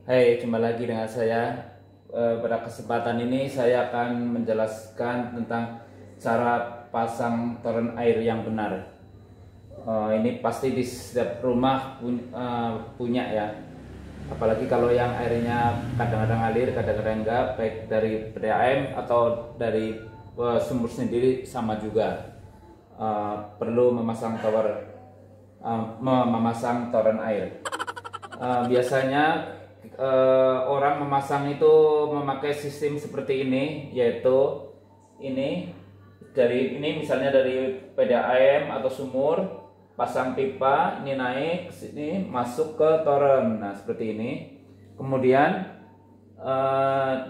Hai, jumpa lagi dengan saya. Pada kesempatan ini saya akan menjelaskan tentang cara pasang toren air yang benar. Ini pasti di setiap rumah punya ya. Apalagi kalau yang airnya kadang-kadang ngalir, kadang-kadang enggak, baik dari PDAM atau dari sumur sendiri sama juga. Perlu memasang toren air. Biasanya orang memasang itu memakai sistem seperti ini, yaitu ini misalnya dari PDAM atau sumur, pasang pipa, ini naik ke sini masuk ke toren. Nah, seperti ini. Kemudian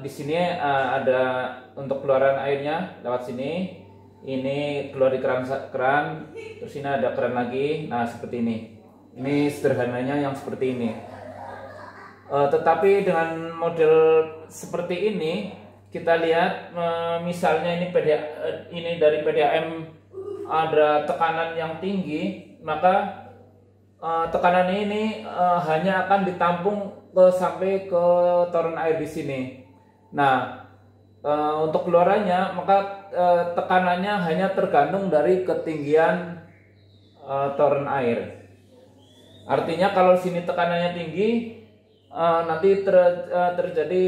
di sini ada untuk keluaran airnya lewat sini. Ini keluar di keran, terus ini ada keran lagi. Nah, seperti ini. Ini sederhananya yang seperti ini. Tetapi dengan model seperti ini, kita lihat misalnya ini dari PDAM ada tekanan yang tinggi, maka tekanan ini hanya akan ditampung sampai ke toren air di sini. Nah, untuk keluarannya maka tekanannya hanya tergantung dari ketinggian toren air. Artinya kalau sini tekanannya tinggi, nanti terjadi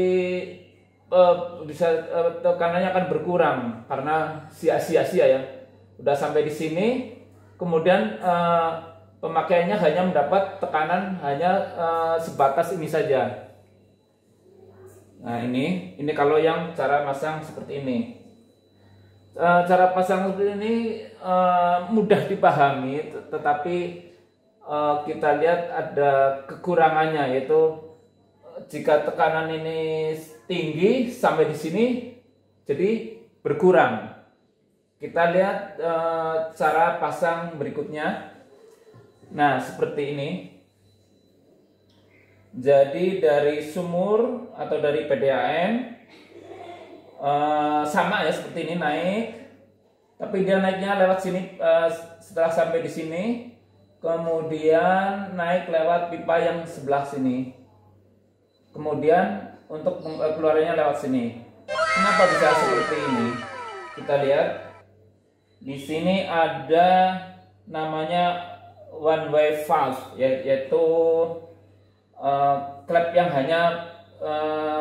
bisa tekanannya akan berkurang karena sia-sia ya. Udah sampai di sini, kemudian pemakaiannya hanya mendapat tekanan hanya sebatas ini saja. Nah, ini kalau yang cara pasang seperti ini. Cara pasang seperti ini mudah dipahami, tetapi kita lihat ada kekurangannya, yaitu jika tekanan ini tinggi sampai di sini jadi berkurang. Kita lihat cara pasang berikutnya. Nah, seperti ini. Jadi dari sumur atau dari PDAM sama ya, seperti ini naik, tapi dia naiknya lewat sini. Setelah sampai di sini, kemudian naik lewat pipa yang sebelah sini. Kemudian untuk keluarnya lewat sini. Kenapa bisa seperti ini? Kita lihat di sini ada namanya one way valve, yaitu klep yang hanya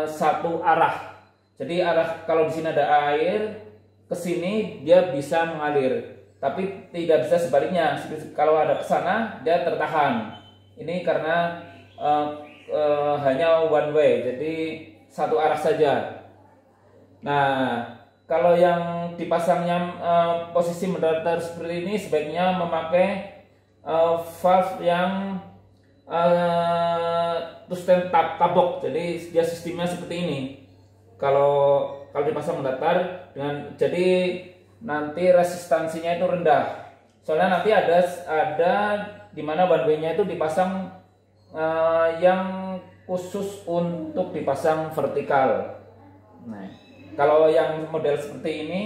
satu arah. Jadi kalau di sini ada air ke sini, dia bisa mengalir, tapi tidak bisa sebaliknya. Kalau ada ke sana dia tertahan. Ini karena hanya one way, jadi satu arah saja. Nah, kalau yang dipasangnya posisi mendatar seperti ini, sebaiknya memakai valve yang tungsten tabok. Jadi dia sistemnya seperti ini. Kalau dipasang mendatar jadi nanti resistansinya itu rendah. Soalnya nanti ada di mana one way-nya itu dipasang yang khusus untuk dipasang vertikal. Nah, kalau yang model seperti ini,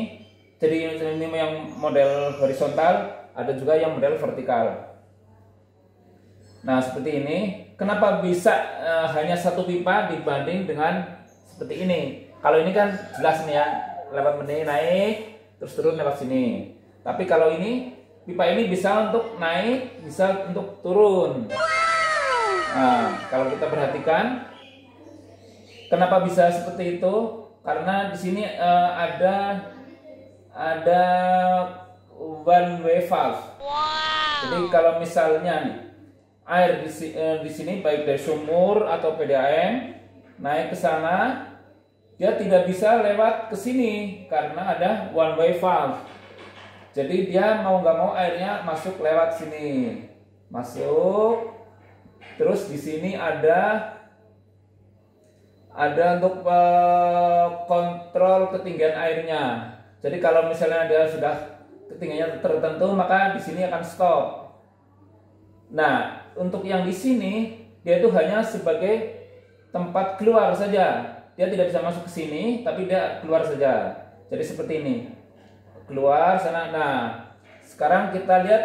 jadi ini yang model horizontal, ada juga yang model vertikal. Nah, seperti ini. Kenapa bisa hanya satu pipa dibanding dengan seperti ini? Kalau ini kan jelas nih ya, lewat ini naik, terus turun lewat sini. Tapi kalau ini, pipa ini bisa untuk naik, bisa untuk turun. Nah, kalau kita perhatikan, kenapa bisa seperti itu? Karena di sini ada one way valve. Jadi kalau misalnya nih, air di sini baik dari sumur atau PDAM naik ke sana, dia tidak bisa lewat ke sini karena ada one way valve. Jadi dia mau nggak mau airnya masuk lewat sini, masuk. Terus di sini ada untuk kontrol ketinggian airnya. Jadi kalau misalnya dia sudah ketinggiannya tertentu, maka di sini akan stop. Nah, untuk yang di sini dia itu hanya sebagai tempat keluar saja. Dia tidak bisa masuk ke sini, tapi dia keluar saja. Jadi seperti ini, keluar sana. Nah, sekarang kita lihat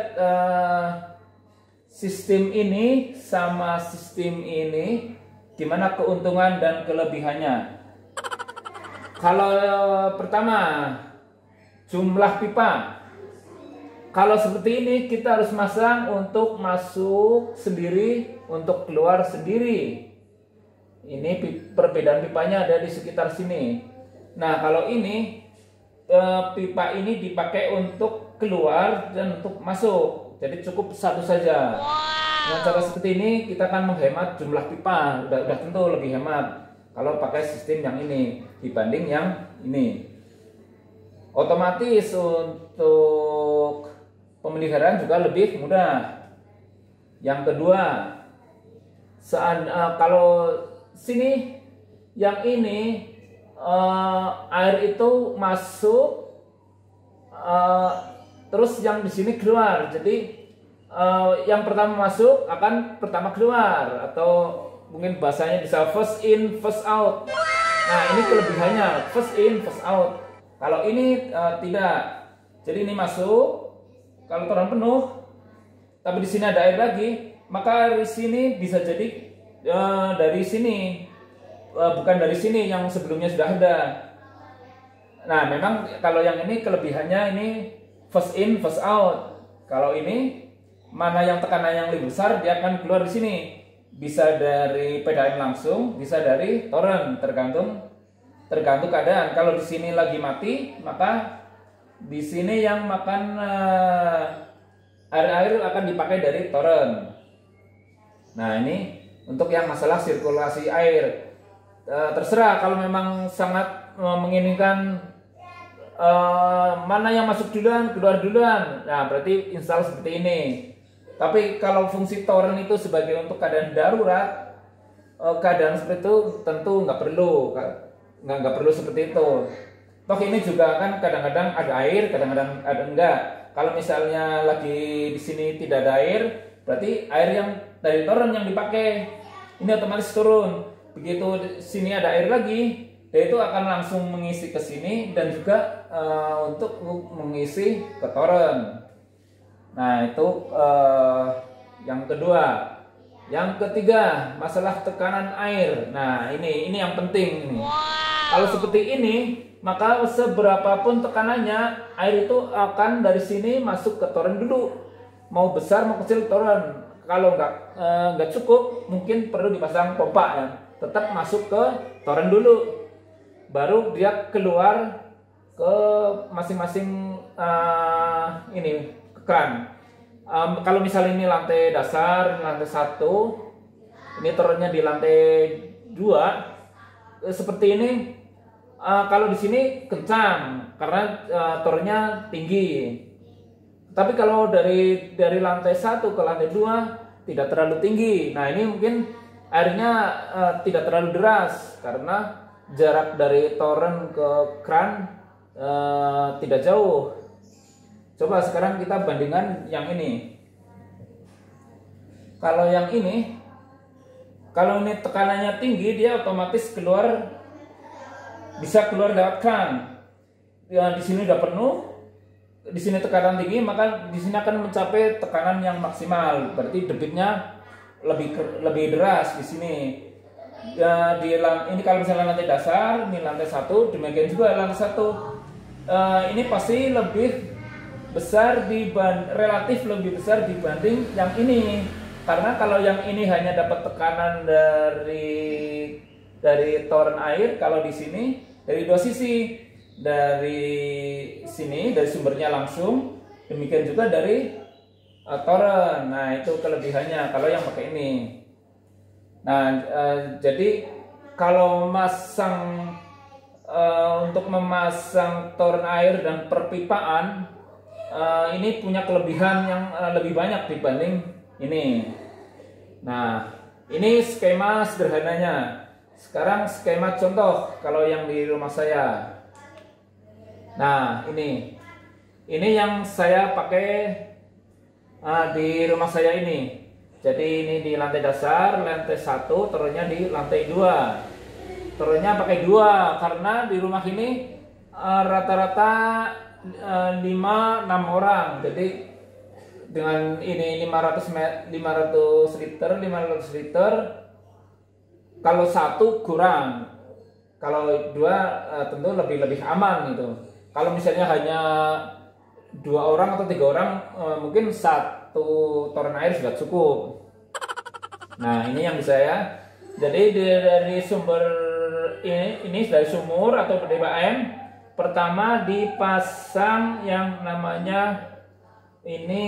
sistem ini sama sistem ini gimana keuntungan dan kelebihannya. Kalau pertama, jumlah pipa. Kalau seperti ini kita harus masang untuk masuk sendiri, untuk keluar sendiri. Ini perbedaan pipanya ada di sekitar sini. Nah, kalau ini pipa ini dipakai untuk keluar dan untuk masuk. Jadi cukup satu saja. Dengan cara seperti ini kita akan menghemat jumlah pipa. Udah tentu lebih hemat kalau pakai sistem yang ini dibanding yang ini. Otomatis untuk pemeliharaan juga lebih mudah. Yang kedua, kalau sini yang ini air itu masuk, terus yang di sini keluar. Jadi yang pertama masuk akan pertama keluar, atau mungkin bahasanya bisa first in first out. Nah, ini kelebihannya, first in first out. Kalau ini tidak. Jadi ini masuk. Kalau toren penuh, tapi di sini ada air lagi, maka dari sini bisa jadi dari sini, bukan dari sini yang sebelumnya sudah ada. Nah, memang kalau yang ini kelebihannya ini first in first out. Kalau ini mana yang tekanan yang lebih besar, dia akan keluar di sini. Bisa dari PDAM langsung, bisa dari toren, tergantung keadaan. Kalau di sini lagi mati, maka di sini yang makan air akan dipakai dari toren. Nah, ini untuk yang masalah sirkulasi air. Terserah kalau memang sangat menginginkan mana yang masuk duluan, keluar duluan. Nah, berarti install seperti ini. Tapi kalau fungsi toren itu sebagai untuk keadaan darurat, keadaan seperti itu tentu nggak perlu seperti itu. Toh ini juga kan kadang-kadang ada air, kadang-kadang ada enggak. Kalau misalnya lagi di sini tidak ada air, berarti air yang dari toren yang dipakai ini otomatis turun. Begitu di sini ada air lagi, dia itu akan langsung mengisi ke sini dan juga untuk mengisi ke toren. Nah, itu yang kedua. Yang ketiga, masalah tekanan air. Nah, ini yang penting ini. Kalau seperti ini, maka seberapapun tekanannya, air itu akan dari sini masuk ke toren dulu. Mau besar mau kecil toren. Kalau nggak cukup, mungkin perlu dipasang pompa ya. Tetap masuk ke toren dulu, baru dia keluar ke masing-masing ini ke keran. Kalau misalnya ini lantai dasar, lantai 1, ini torennya di lantai 2, seperti ini. Kalau di sini kencang karena torennya tinggi. Tapi kalau dari lantai 1 ke lantai 2 tidak terlalu tinggi. Nah, ini mungkin airnya tidak terlalu deras karena jarak dari toren ke keran tidak jauh. Coba sekarang kita bandingkan yang ini. Kalau yang ini, kalau ini tekanannya tinggi, dia otomatis bisa keluar lewat keran. Ya, di sini udah penuh, di sini tekanan tinggi, maka di sini akan mencapai tekanan yang maksimal. Berarti debitnya lebih deras di sini. Ya, ini kalau misalnya lantai dasar, ini lantai 1, demikian juga lantai 1. Ini pasti lebih besar relatif lebih besar dibanding yang ini, karena kalau yang ini hanya dapat tekanan dari toren air, kalau di sini dari dua sisi, dari sini dari sumbernya langsung, demikian juga dari toren. Nah, itu kelebihannya kalau yang pakai ini. Nah, jadi kalau untuk memasang toren air dan perpipaan, ini punya kelebihan yang lebih banyak dibanding ini. Nah, ini skema sederhananya. Sekarang skema contoh kalau yang di rumah saya. Nah, ini yang saya pakai di rumah saya ini. Jadi ini di lantai dasar, lantai 1, torennya di lantai 2. Torennya pakai 2 karena di rumah ini rata-rata 5-6 orang. Jadi dengan ini 500 liter kalau satu kurang, kalau dua tentu lebih aman gitu. Kalau misalnya hanya 2 orang atau 3 orang, mungkin satu toren air sudah cukup. Nah ini yang bisa ya. Jadi dari sumber ini dari sumur atau PDAM, pertama dipasang yang namanya ini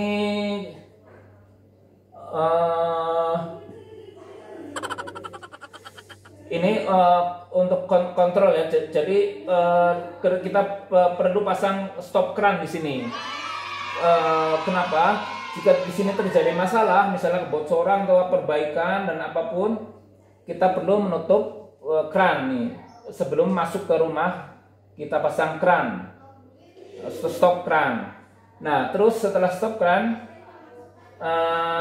untuk kontrol ya. Jadi kita perlu pasang stop keran di sini. Kenapa? Jika di sini terjadi masalah, misalnya kebocoran atau perbaikan dan apapun, kita perlu menutup keran nih. Sebelum masuk ke rumah, kita pasang keran, stop keran. Nah, terus setelah stop keran,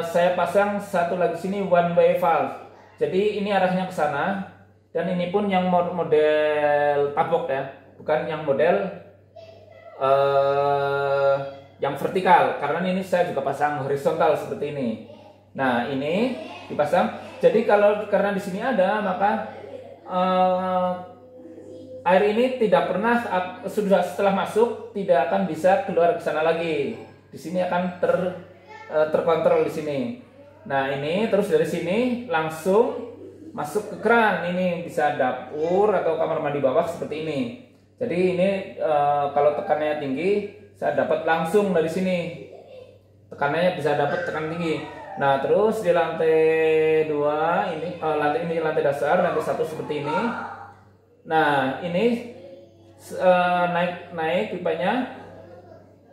saya pasang satu lagi sini one way valve. Jadi ini arahnya ke sana. Dan ini pun yang model tabok ya, bukan yang model yang vertikal, karena ini saya juga pasang horizontal seperti ini. Nah ini dipasang. Jadi karena di sini ada, maka air ini tidak pernah setelah masuk tidak akan bisa keluar ke sana lagi. Di sini akan terkontrol di sini. Nah ini terus dari sini langsung masuk ke keran. Ini bisa dapur atau kamar mandi bawah seperti ini. Jadi ini kalau tekanannya tinggi, saya dapat langsung dari sini. Tekanannya bisa dapat tekan tinggi. Nah terus di lantai 2 ini, lantai dasar, lantai 1 seperti ini. Nah ini naik pipanya.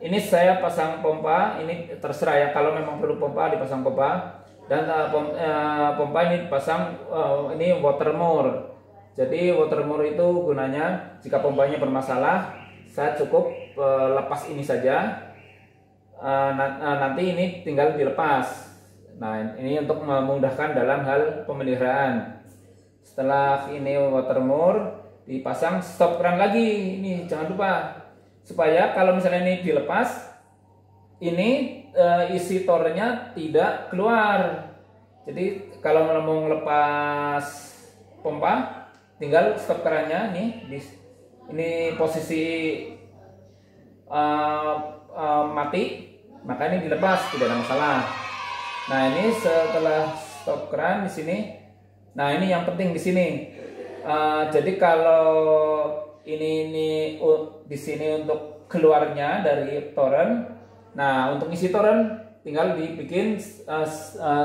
Ini saya pasang pompa. Ini terserah ya, kalau memang perlu pompa dipasang pompa. Dan pompa ini dipasang ini watermore. Jadi watermore itu gunanya jika pompanya bermasalah, saya cukup lepas ini saja. Nanti ini tinggal dilepas. Nah ini untuk memudahkan dalam hal pemeliharaan. Setelah ini watermore, dipasang stop keran lagi. Ini jangan lupa, supaya kalau misalnya ini dilepas, ini isi tornya tidak keluar. Jadi kalau mau lepas pompa, tinggal stop kerannya nih. Ini posisi mati, maka ini dilepas, tidak ada masalah. Nah ini setelah stop keran di sini. Nah ini yang penting di sini. Jadi kalau ini di sini untuk keluarnya dari toren. Nah untuk isi toren tinggal dibikin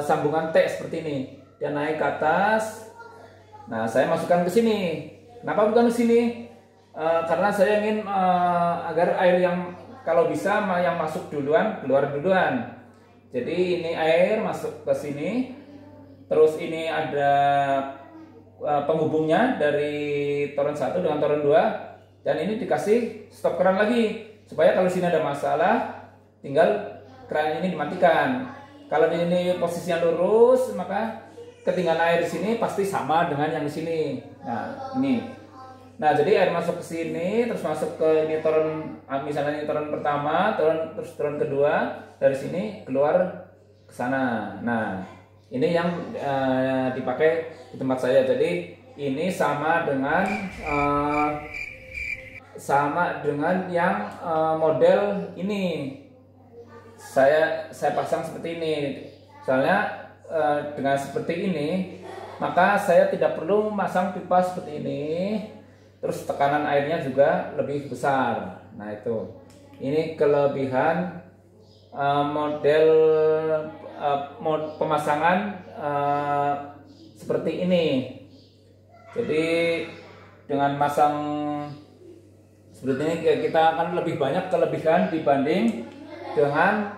sambungan T seperti ini. Dia naik ke atas. Nah saya masukkan ke sini. Kenapa bukan ke sini? Karena saya ingin agar air yang kalau bisa yang masuk duluan keluar duluan. Jadi ini air masuk ke sini. Terus ini ada penghubungnya dari toren 1 dengan toren 2. Dan ini dikasih stop keran lagi, supaya kalau sini ada masalah tinggal keran ini dimatikan. Kalau ini posisinya lurus, maka ketinggian air di sini pasti sama dengan yang di sini. Nah, ini. Nah, jadi air masuk ke sini, terus masuk ke ini toren, misalnya ini toren pertama, terus toren kedua, dari sini keluar ke sana. Nah, ini yang dipakai di tempat saya. Jadi ini sama dengan yang model ini. Saya pasang seperti ini. Soalnya dengan seperti ini, maka saya tidak perlu masang pipa seperti ini. Terus tekanan airnya juga lebih besar. Nah itu, ini kelebihan model pemasangan seperti ini. Jadi dengan masang seperti ini kita akan lebih banyak kelebihan dibanding dengan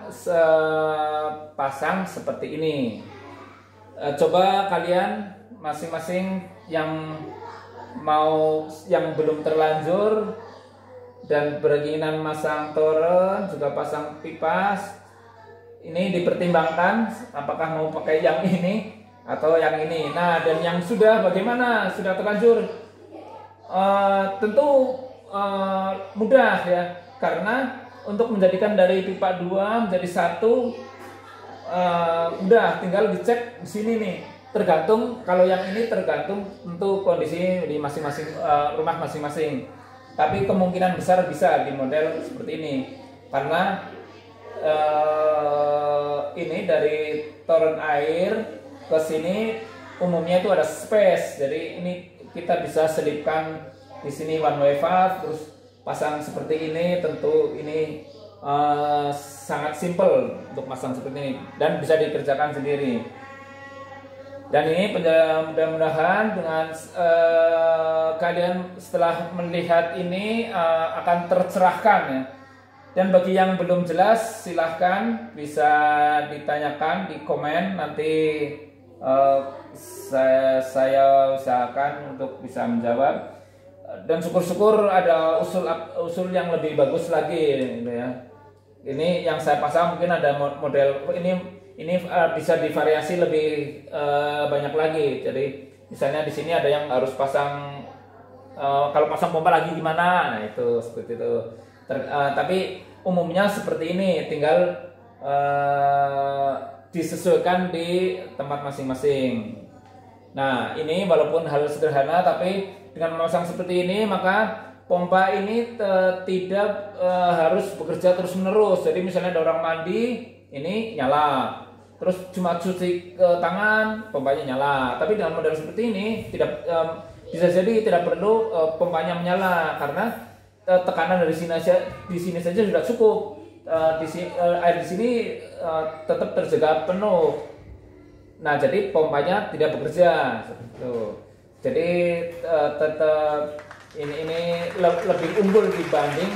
pasang seperti ini. Coba kalian masing-masing yang belum terlanjur dan berkeinginan masang toren juga pasang pipa, ini dipertimbangkan apakah mau pakai yang ini atau yang ini. Nah, dan yang sudah bagaimana? Sudah terlanjur? Tentu mudah ya, karena untuk menjadikan dari pipa 2 menjadi 1 mudah, tinggal dicek di sini nih. tergantung, kalau yang ini tergantung untuk kondisi di masing-masing rumah masing-masing. Tapi kemungkinan besar bisa di model seperti ini karena ini dari toren air ke sini umumnya itu ada space, jadi ini kita bisa selipkan di sini one way valve, terus pasang seperti ini. Tentu ini sangat simple untuk pasang seperti ini dan bisa dikerjakan sendiri. Dan ini mudah-mudahan dengan kalian setelah melihat ini akan tercerahkan ya. Dan bagi yang belum jelas silahkan bisa ditanyakan di komen, nanti saya usahakan untuk bisa menjawab. Dan syukur-syukur ada usul yang lebih bagus lagi gitu ya. Ini yang saya pasang mungkin ada model ini bisa divariasi lebih banyak lagi. Jadi misalnya di sini ada yang harus pasang kalau pasang pompa lagi gimana, nah itu seperti itu. Tapi umumnya seperti ini, tinggal disesuaikan di tempat masing-masing. Nah ini walaupun hal sederhana, tapi dengan memasang seperti ini maka pompa ini tidak harus bekerja terus menerus. Jadi misalnya ada orang mandi, ini nyala, terus cuma cuci ke tangan, pompanya nyala. Tapi dengan model seperti ini tidak bisa jadi tidak perlu pompanya menyala karena tekanan dari di sini saja sudah cukup. Air di sini tetap terjaga penuh. Nah jadi pompanya tidak bekerja seperti itu. Jadi tetap ini lebih unggul dibanding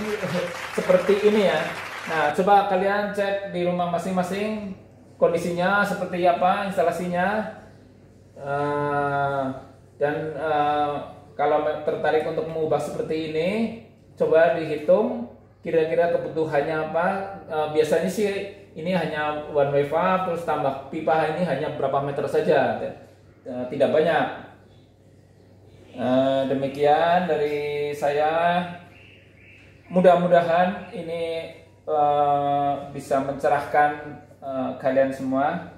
seperti ini ya. Nah coba kalian cek di rumah masing-masing kondisinya seperti apa, instalasinya, dan kalau tertarik untuk mengubah seperti ini, coba dihitung kira-kira kebutuhannya apa. Biasanya sih ini hanya one way valve, terus tambah pipa ini hanya berapa meter saja, tidak banyak. Demikian dari saya, mudah-mudahan ini bisa mencerahkan kalian semua.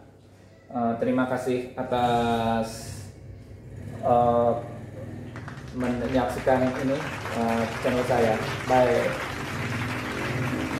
Terima kasih atas menyaksikan ini channel saya. Bye.